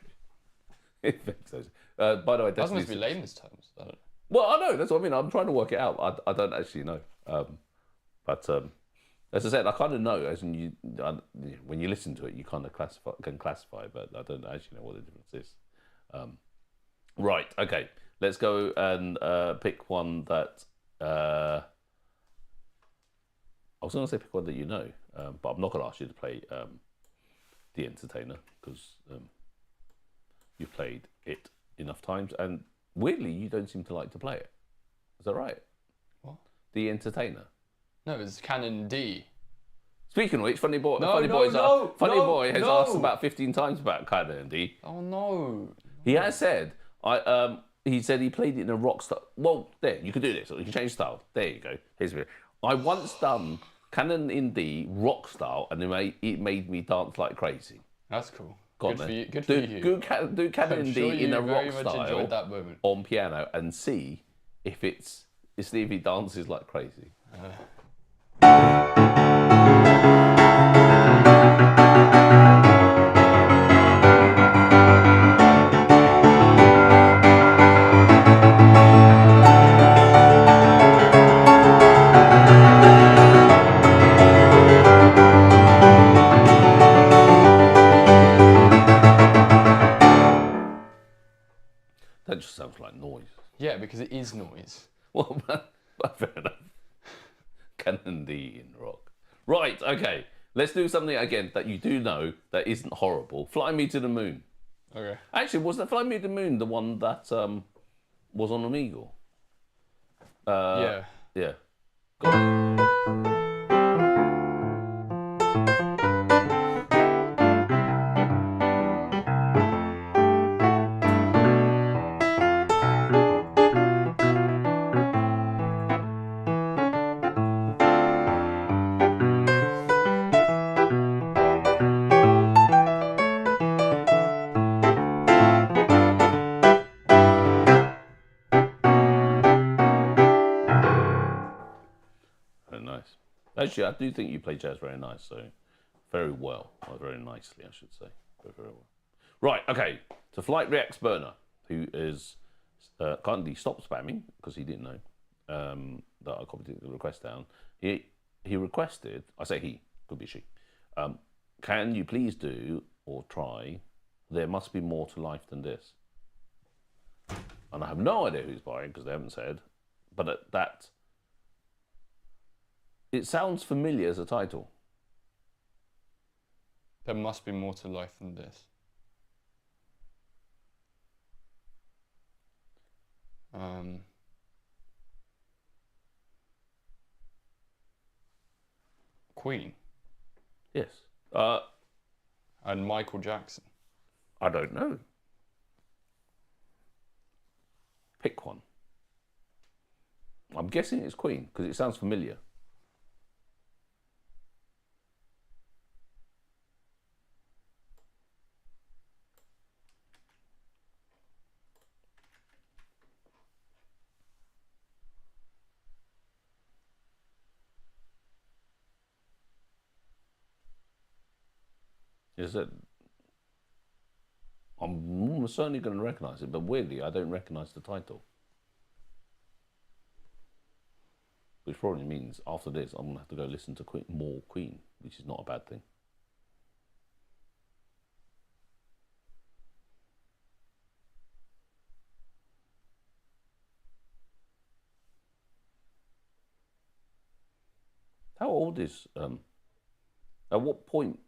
It makes those. By the way, That must be layman's terms. I don't know. Well, I know, that's what I mean. I'm trying to work it out. I don't actually know. But as I said, I kind of know, as in when you listen to it, you kind of can classify, but I don't actually know what the difference is. Right, okay. Let's go and pick one that... I was going to say pick one that you know, but I'm not going to ask you to play The Entertainer, because you've played it enough times, and weirdly, you don't seem to like to play it. Is that right? What? The Entertainer. No, it's Canon D. Speaking of which, Funny Boy has No. asked about 15 times about Canon D. Oh no. He has said, he said he played it in a rock style. Well, there, you can do this. You can change style. There you go. Here's a bit. I once done Canon in D rock style, and it made me dance like crazy. That's cool. Go Good on, for you. then. Good for you. Do Canon in D in a rock very much style enjoyed that moment. on piano, and see if he dances like crazy. That just sounds like noise. Yeah, because it is noise. Well, fair enough. Canon D in rock. Right, okay. Let's do something again that you do know that isn't horrible. Fly Me to the Moon. Okay. Actually, was that Fly Me to the Moon the one that was on Omegle? Yeah. Yeah. Go on. Very nice. Actually, I do think you play jazz very nice, so very well, or very nicely, I should say. Very well. Right, okay. To Flight Reacts Burner, who is kindly stopped spamming because he didn't know that I copied the request down. He requested. I say he, could be she. Can you please do or try? There Must Be More to Life Than This. And I have no idea who's buying because they haven't said, but that. It sounds familiar as a title. There must be more to life than this. Queen Yes. and Michael Jackson. I don't know. Pick one. I'm guessing it's Queen because it sounds familiar. Is it? I'm certainly going to recognise it, but weirdly, I don't recognise the title. Which probably means after this, I'm going to have to go listen to more Queen, which is not a bad thing. How old is? At what point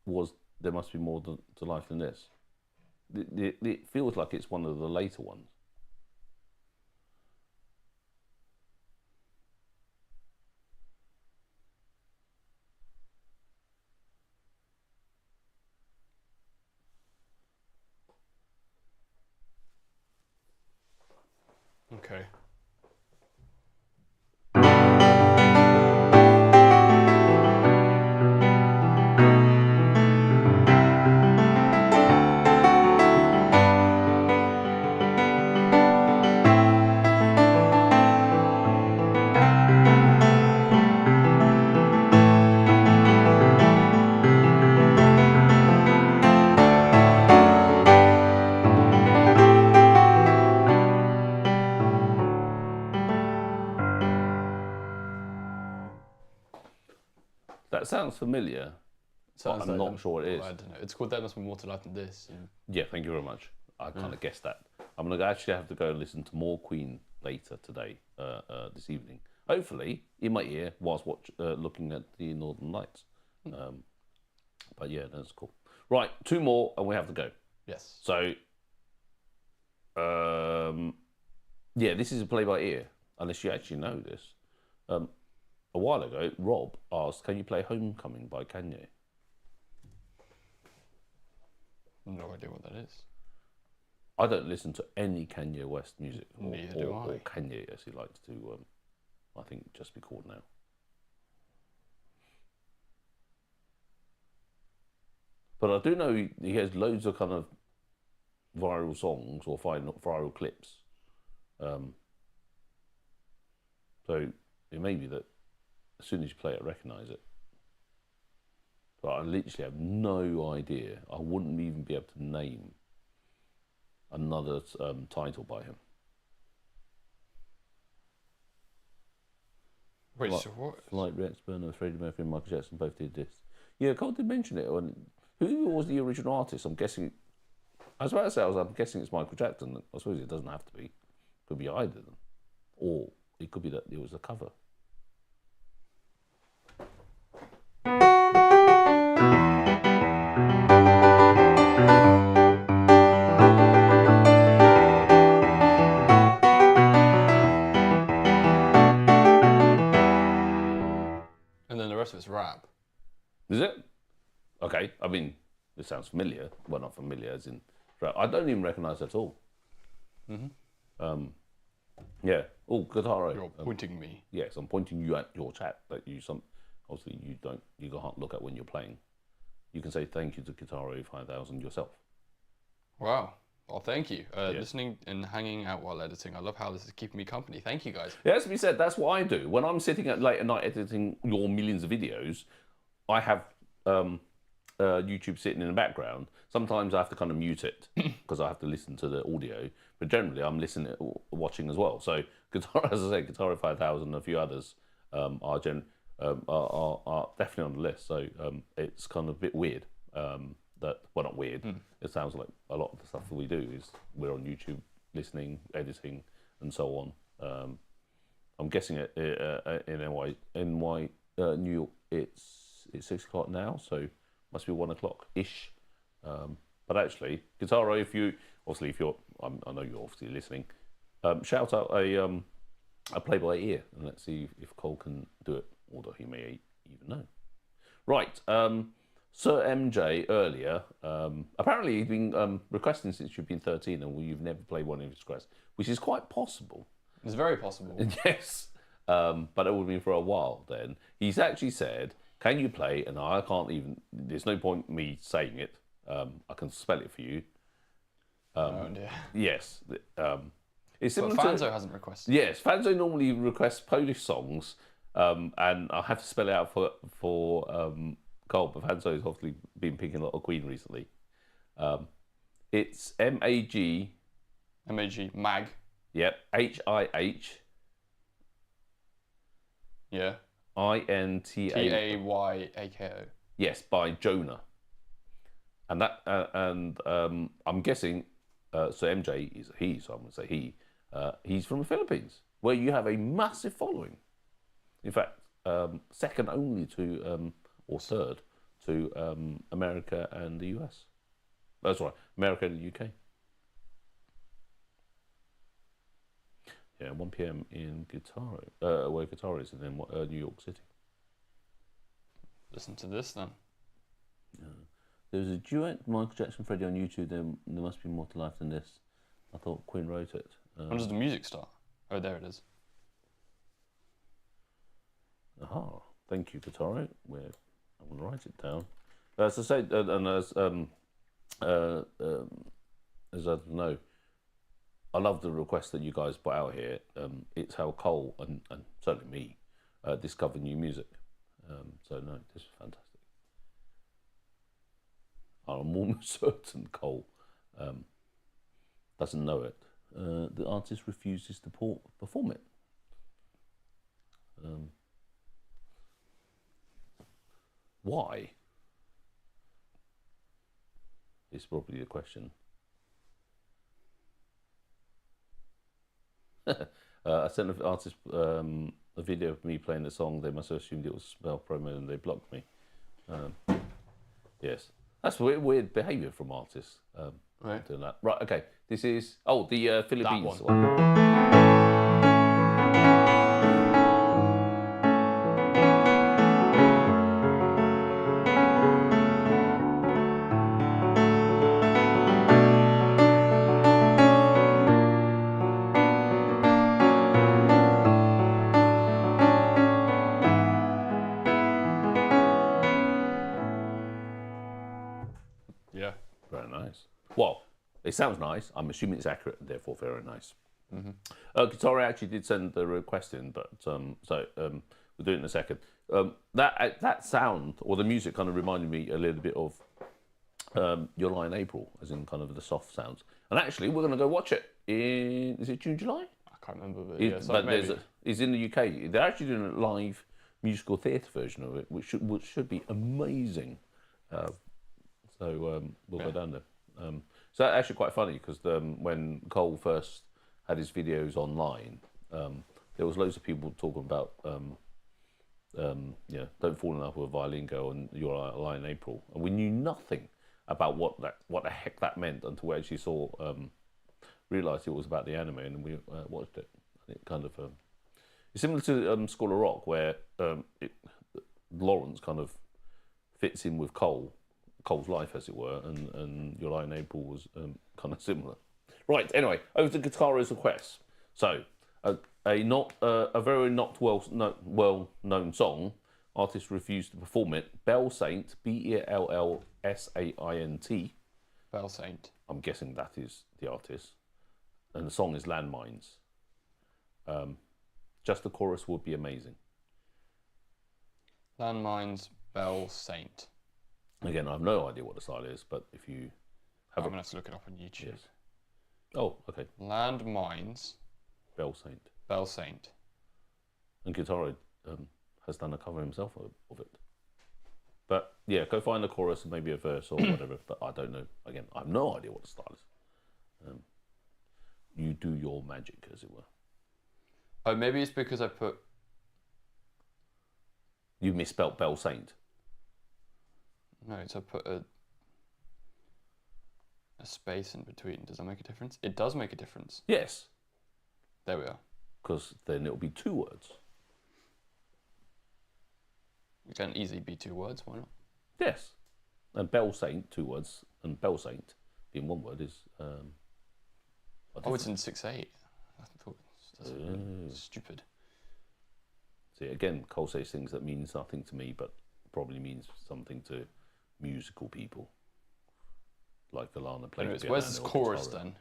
was There Must Be More to Life Than This? It feels like it's one of the later ones. Okay. sounds familiar. Sounds I'm like not them. sure what it is. I don't know. It's called There Must Be More to Life Than This. And... Yeah, thank you very much. I kind of guessed that. I'm going to actually have to go and listen to more Queen later today, this evening. Hopefully, in my ear, whilst looking at the Northern Lights. But yeah, that's cool. Right, 2 more, and we have to go. Yes. So, yeah, this is a play by ear, unless you actually know this. A while ago, Rob asked, "Can you play Homecoming by Kanye?" No idea what that is. I don't listen to any Kanye West music, Neither do I. or Kanye, as he likes to, I think, just be called now. But I do know he has loads of kind of viral songs or viral clips. So it may be that as soon as you play it, recognise it. But I literally have no idea. I wouldn't even be able to name another title by him. Wait, so what? Like Rex Burner, Freddie Mercury and Michael Jackson both did this. Yeah, Cole did mention it. Who was the original artist? I'm guessing... I was about to say, I'm guessing it's Michael Jackson. I suppose it doesn't have to be. It could be either of them. Or it could be that it was a cover. And then the rest of it's rap. Is it? Okay, I mean, this sounds familiar. Well, not familiar, as in... I don't even recognise it at all. Yeah. Oh, Guitar. You're pointing me. Yes, I'm pointing you at your chat that obviously you can't look at when you're playing. You can say thank you to Guitar 5000 yourself. Wow. Well, thank you. Listening and hanging out while editing. I love how this is keeping me company. Thank you, guys. Yeah, as we said, that's what I do. When I'm sitting at late at night editing your millions of videos, I have YouTube sitting in the background. Sometimes I have to kind of mute it because I have to listen to the audio. But generally, I'm listening, watching as well. So, Guitar, as I say, Guitar 5000 and a few others are definitely on the list. So it's kind of a bit weird. Not weird. It sounds like a lot of the stuff that we do is we're on YouTube listening, editing, and so on. I'm guessing in NY, New York, it's 6 o'clock now, so must be 1 o'clock ish. But actually, Guitaro, if you're, I know you're obviously listening. Shout out a play by ear, and let's see if Cole can do it, although he may even know. Right, Sir MJ earlier. Apparently, he's been requesting since you've been 13, and you've never played one of his requests, which is quite possible. It's very possible. Yes, but it would have been for a while. Then he's actually said, "Can you play?" And I can't even. There's no point me saying it. I can spell it for you. Oh dear. Yes. It's similar But Fanzo to, hasn't requested. yes, Fanzo normally requests Polish songs, and I have to spell it out for Cole, but Fanzo has obviously been picking a lot of Queen recently. It's MAG. MAG. Mag. Yep. HIH. Yeah. INTA. TAYAKO. Yes, by Jonah. And that I'm guessing. So MJ is a he, so I'm going to say he. He's from the Philippines, where you have a massive following. In fact, second only to, or third to America and the US. That's right, America and the UK. Yeah, 1 p.m. in Guitar, where Guitar is, and then New York City. Listen to this then. There's a duet Michael Jackson Freddie on YouTube. There must be more to life than this. I thought Queen wrote it. When does the music start? Oh, there it is. Aha! Thank you, Guitaro. I'm going to write it down. As I say, and as I know, I love the request that you guys put out here. It's how Cole and certainly me discover new music. So no, this is fantastic. I'm almost certain Cole doesn't know it. The artist refuses to perform it. Why? Is probably the question. I sent the artist a video of me playing the song. They must have assumed it was spell promo and they blocked me. Yes, that's weird behaviour from artists. Right. Doing that. Right. Okay. This is the Philippines one. one. Yeah. Very nice. Well, it sounds nice. I'm assuming it's accurate and therefore very nice. Guitar actually did send the request in, but we'll do it in a second. That sound or the music kind of reminded me a little bit of Your Lie in April, as in kind of the soft sounds. And actually, we're going to go watch it in, is it June, July? I can't remember, but yeah, so maybe. It's in the UK. They're actually doing a live musical theatre version of it, which should be amazing. So we'll go down there. So that's actually quite funny because when Cole first had his videos online, there was loads of people talking about, Don't Fall in Love with a Violin Girl and Your Lie in April. And we knew nothing about what the heck that meant until we actually realised it was about the anime and we watched it. And it kind of, it's similar to School of Rock where Lawrence kind of fits in with Cole's life, as it were, and Your Lie in April was kind of similar. Right. Anyway, over to guitarist requests. So, a very not well known song. Artist refused to perform it. Bell Saint, Bellsaint. Bell Saint. I'm guessing that is the artist, and the song is Landmines. Just the chorus would be amazing. Landmines, Bell Saint. Again, I have no idea what the style is, but if you have I'm going to have to look it up on YouTube. Yes. Oh, okay. Landmines, Bell Saint. Bell Saint. And Guitar has done a cover himself of it. But yeah, go find the chorus and maybe a verse or whatever. But I don't know. Again, I have no idea what the style is. You do your magic, as it were. Oh, maybe it's because I put... You misspelt Bell Saint. No, it's I put a space in between. Does that make a difference? It does make a difference. Yes. There we are. Because then it'll be 2 words. It can easily be 2 words, why not? Yes. And Bell Saint, 2 words, and Bell Saint being 1 word is... oh, it's in 6/8. I thought that's stupid. See, again, Cole says things that means nothing to me, but probably means something to musical people. Like Alana playing Anyways, piano where's this or chorus guitar. then?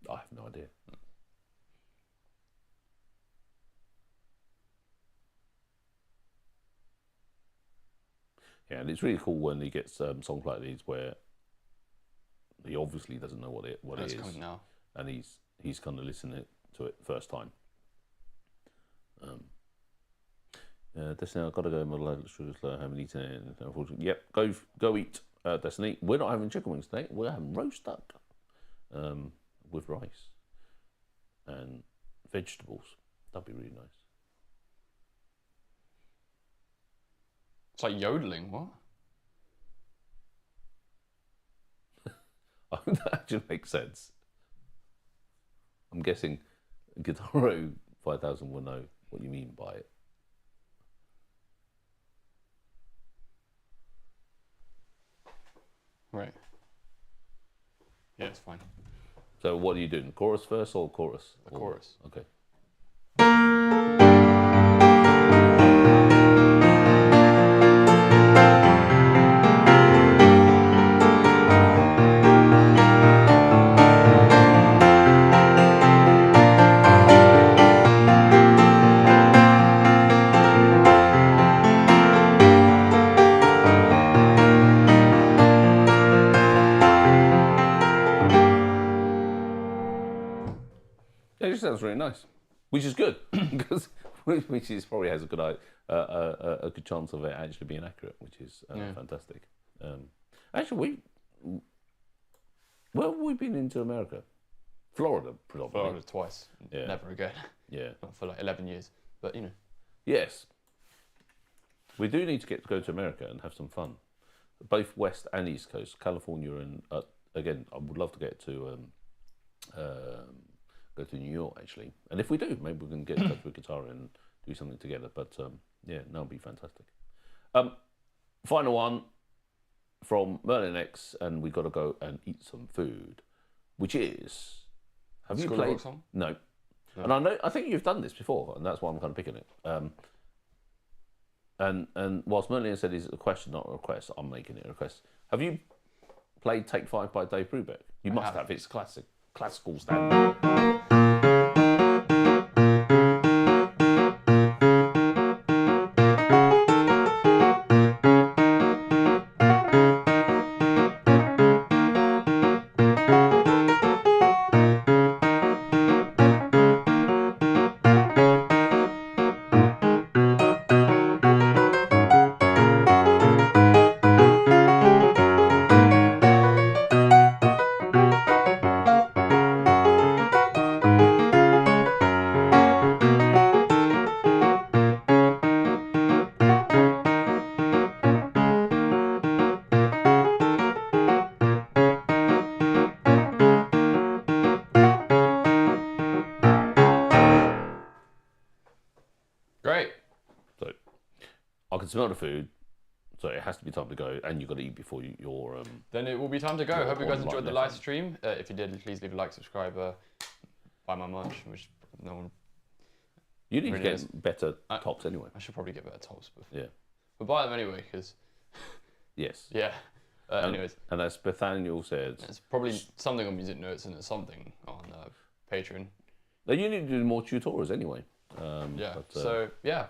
I have no idea. Yeah, and it's really cool when he gets songs like these where he obviously doesn't know what it is, coming now. and he's kind of listening to it first time. Destiny, I've got to go. My load sugar slow. I haven't eaten it. Unfortunately, yep. Go eat, Destiny. We're not having chicken wings today. We're having roast duck, with rice and vegetables. That'd be really nice. It's like yodeling. What? That actually makes sense. I'm guessing Guitaro 5000 will know what you mean by it. Right. Yeah, it's fine. So what are you doing? Chorus first or chorus? The chorus. Okay. Yeah, it just sounds really nice, which is good because which is probably has a good a good chance of it actually being accurate, which is fantastic. Actually, where have we been into America? Florida, predominantly. Florida twice. Yeah. Never again. Yeah. Not for like 11 years. But, you know. Yes. We do need to go to America and have some fun. Both West and East Coast, California, and again, I would love to get to go to New York actually. And if we do, maybe we can get in touch with guitar and do something together. But yeah, that'll be fantastic. Final one from Merlin X, and we got to go and eat some food, which is. Have you played? Song? No. And I think you've done this before, and that's why I'm kind of picking it. And whilst Merlin said it's a question, not a request, I'm making it a request. Have you played Take 5 by Dave Brubeck? You must have. It's classical standard. Great. So I can smell the food, so it has to be time to go, and you've got to eat before your. Then it will be time to go. Hope you guys online enjoyed the lesson. live stream. If you did, please leave a like, subscribe, buy my merch, which no one. You need really to is. get better tops anyway. I should probably get better tops, but Yeah. But buy them anyway, because Yes. yeah. Anyways, And as Bethaniel said, it's probably something on Music Notes and it's something on Patreon. now you need to do more tutorials anyway. Yeah. but, So yeah,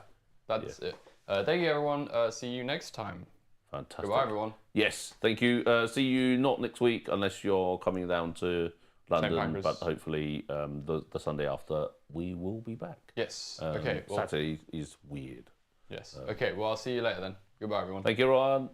that's it. Thank you, everyone. See you next time. fantastic. Goodbye, everyone. Yes, thank you. See you not next week unless you're coming down to London, Pancras. but hopefully the Sunday after we will be back. Yes. Okay. Well, Saturday is weird. yes. Okay. Well, I'll see you later then. Goodbye, everyone. Thank you, everyone.